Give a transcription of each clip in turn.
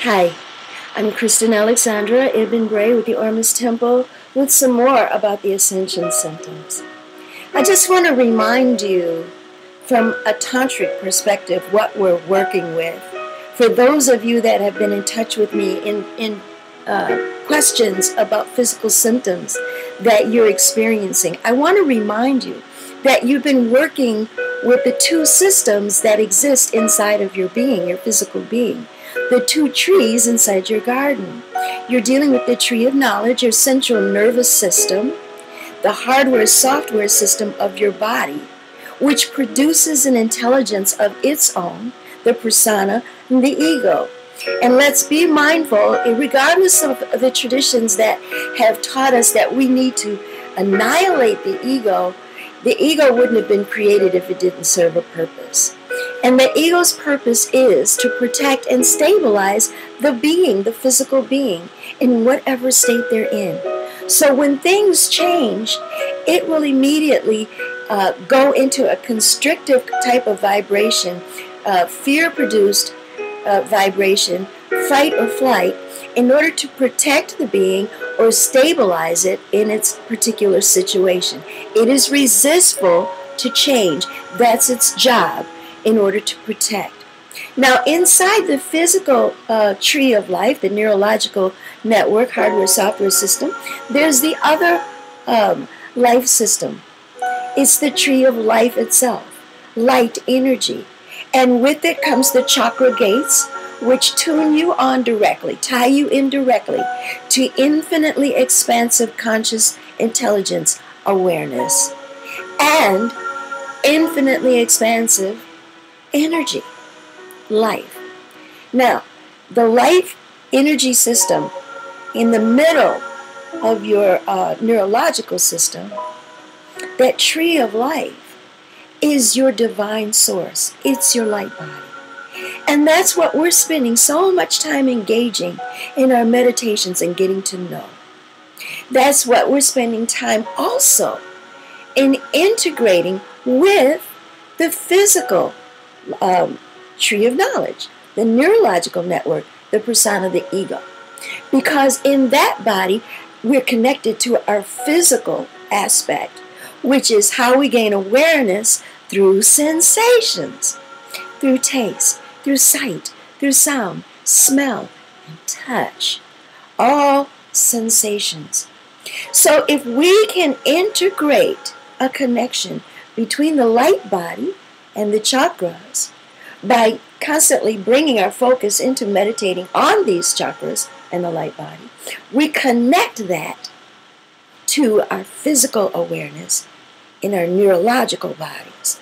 Hi, I'm Kristen Alexandra Ibn Bray with the Ormes Temple with some more about the Ascension symptoms. I just want to remind you from a tantric perspective what we're working with. For those of you that have been in touch with me in questions about physical symptoms that you're experiencing, I want to remind you that you've been working with the two systems that exist inside of your being, your physical being. The two trees inside your garden. You're dealing with the tree of knowledge, your central nervous system, the hardware-software system of your body, which produces an intelligence of its own, the persona and the ego. And let's be mindful, regardless of the traditions that have taught us that we need to annihilate the ego wouldn't have been created if it didn't serve a purpose. And the ego's purpose is to protect and stabilize the being, the physical being, in whatever state they're in. So when things change, it will immediately go into a constrictive type of vibration, fear-produced vibration, fight or flight, in order to protect the being or stabilize it in its particular situation. It is resistful to change. That's its job, in order to protect. Now, inside the physical tree of life, the neurological network, hardware-software system, there's the other life system. It's the tree of life itself, light energy. And with it comes the chakra gates, which tune you on directly, tie you in directly to infinitely expansive conscious intelligence awareness and infinitely expansive energy, life. Now, the life energy system in the middle of your neurological system, that tree of life, is your divine source. It's your light body. And that's what we're spending so much time engaging in our meditations and getting to know. That's what we're spending time also in integrating with the physical tree of knowledge, the neurological network, the persona, the ego. Because in that body, we're connected to our physical aspect, which is how we gain awareness through sensations, through taste, through sight, through sound, smell, and touch. All sensations. So if we can integrate a connection between the light body and the chakras by constantly bringing our focus into meditating on these chakras and the light body, we connect that to our physical awareness in our neurological bodies.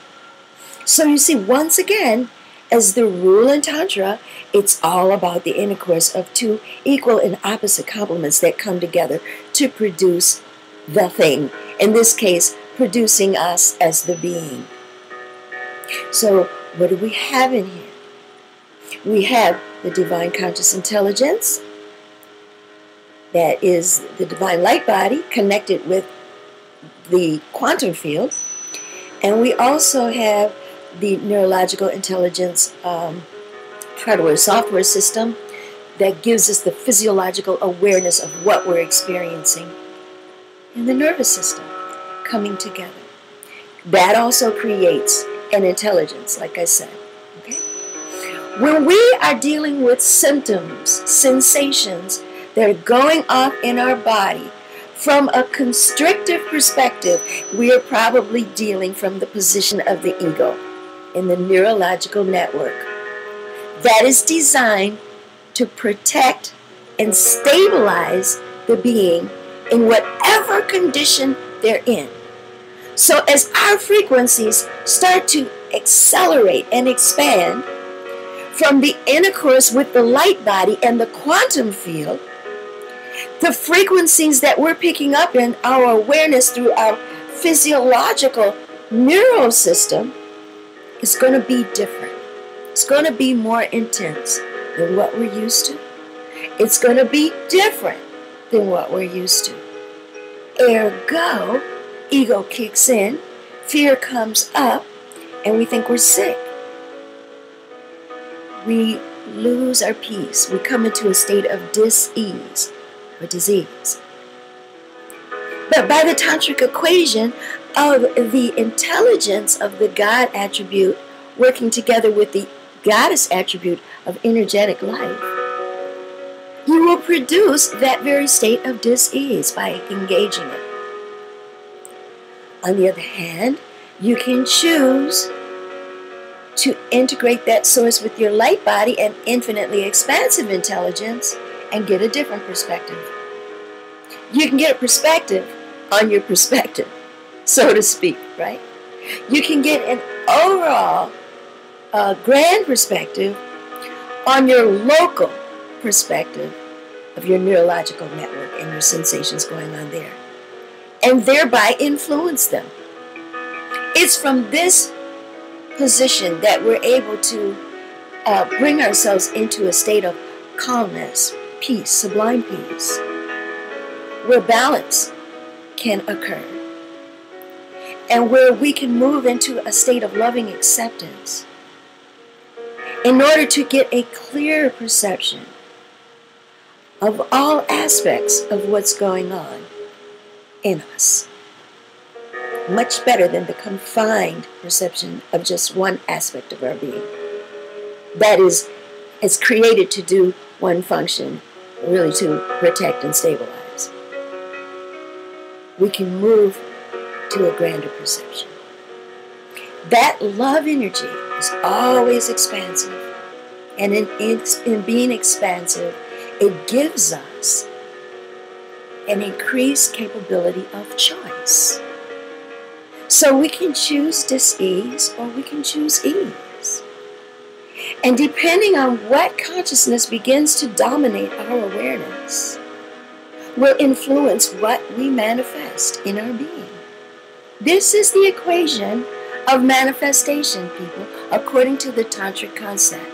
So you see, once again, as the rule in Tantra, it's all about the intercourse of two equal and opposite complements that come together to produce the thing. In this case, producing us as the being. So what do we have in here? We have the divine conscious intelligence, that is the divine light body connected with the quantum field, and we also have the neurological intelligence hardware-software system that gives us the physiological awareness of what we're experiencing, and the nervous system coming together. That also creates an intelligence, like I said. Okay? When we are dealing with symptoms, sensations that are going off in our body, from a constrictive perspective, we are probably dealing from the position of the ego in the neurological network. That is designed to protect and stabilize the being in whatever condition they're in. So as our frequencies start to accelerate and expand from the intercourse with the light body and the quantum field, the frequencies that we're picking up in our awareness through our physiological neural system is going to be different. It's going to be more intense than what we're used to. It's going to be different than what we're used to. Ergo, ego kicks in, fear comes up, and we think we're sick. We lose our peace. We come into a state of dis-ease or disease. But by the tantric equation of the intelligence of the God attribute working together with the goddess attribute of energetic life, you will produce that very state of dis-ease by engaging it. On the other hand, you can choose to integrate that source with your light body and infinitely expansive intelligence and get a different perspective. You can get a perspective on your perspective, so to speak, right? You can get an overall grand perspective on your local perspective of your neurological network and your sensations going on there, and thereby influence them. It's from this position that we're able to bring ourselves into a state of calmness, peace, sublime peace, where balance can occur, and where we can move into a state of loving acceptance in order to get a clear perception of all aspects of what's going on in us. Much better than the confined perception of just one aspect of our being that is created to do one function, really to protect and stabilize. We can move to a grander perception. That love energy is always expansive, and in being expansive, it gives us an increased capability of choice. So we can choose dis-ease or we can choose ease. And depending on what consciousness begins to dominate our awareness, will influence what we manifest in our being. This is the equation of manifestation, people, according to the tantric concept.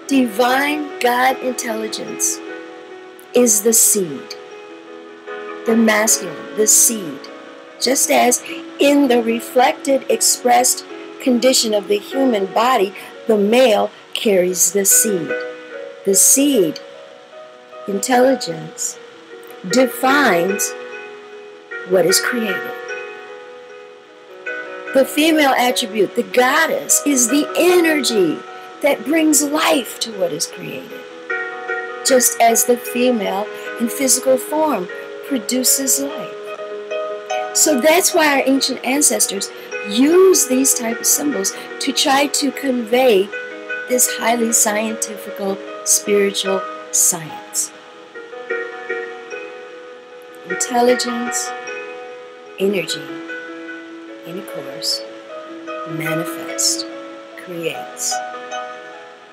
Divine God intelligence is the seed, the masculine, the seed. Just as in the reflected, expressed condition of the human body, the male carries the seed. The seed intelligence defines what is created. The female attribute, the goddess, is the energy that brings life to what is created. Just as the female in physical form produces life. So that's why our ancient ancestors used these type of symbols to try to convey this highly scientific, spiritual science. Intelligence, energy, and of course, manifest, creates.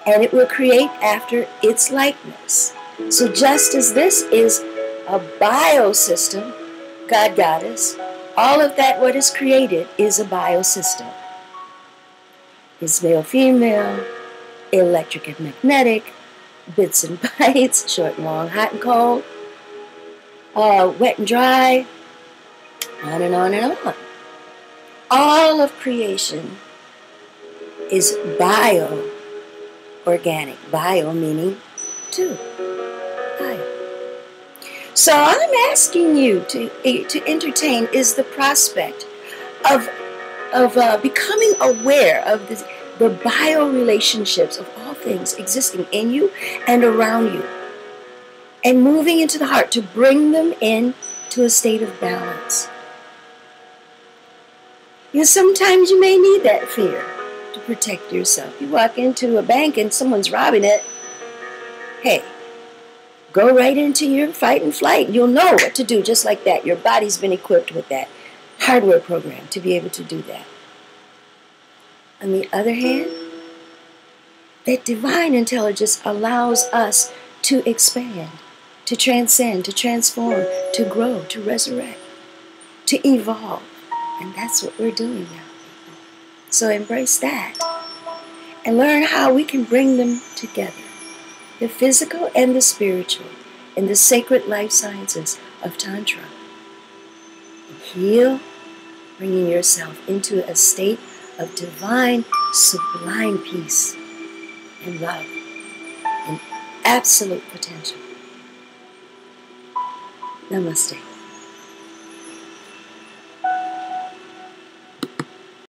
And it will create after its likeness. So just as this is a biosystem, God, Goddess, all of that what is created is a biosystem. It's male, female, electric and magnetic, bits and bytes, short and long, hot and cold, wet and dry, on and on and on. All of creation is bio-organic. Bio meaning two. Bio. So I'm asking you to entertain is the prospect of becoming aware of the bio relationships of all things existing in you and around you, and moving into the heart to bring them in to a state of balance. Because sometimes you may need that fear to protect yourself. You walk into a bank and someone's robbing it. Hey, go right into your fight and flight. You'll know what to do just like that. Your body's been equipped with that hardware program to be able to do that. On the other hand, that divine intelligence allows us to expand, to transcend, to transform, to grow, to resurrect, to evolve. And that's what we're doing now. So embrace that and learn how we can bring them together, the physical and the spiritual, in the sacred life sciences of Tantra. And heal, bringing yourself into a state of divine, sublime peace and love. absolute potential. Namaste.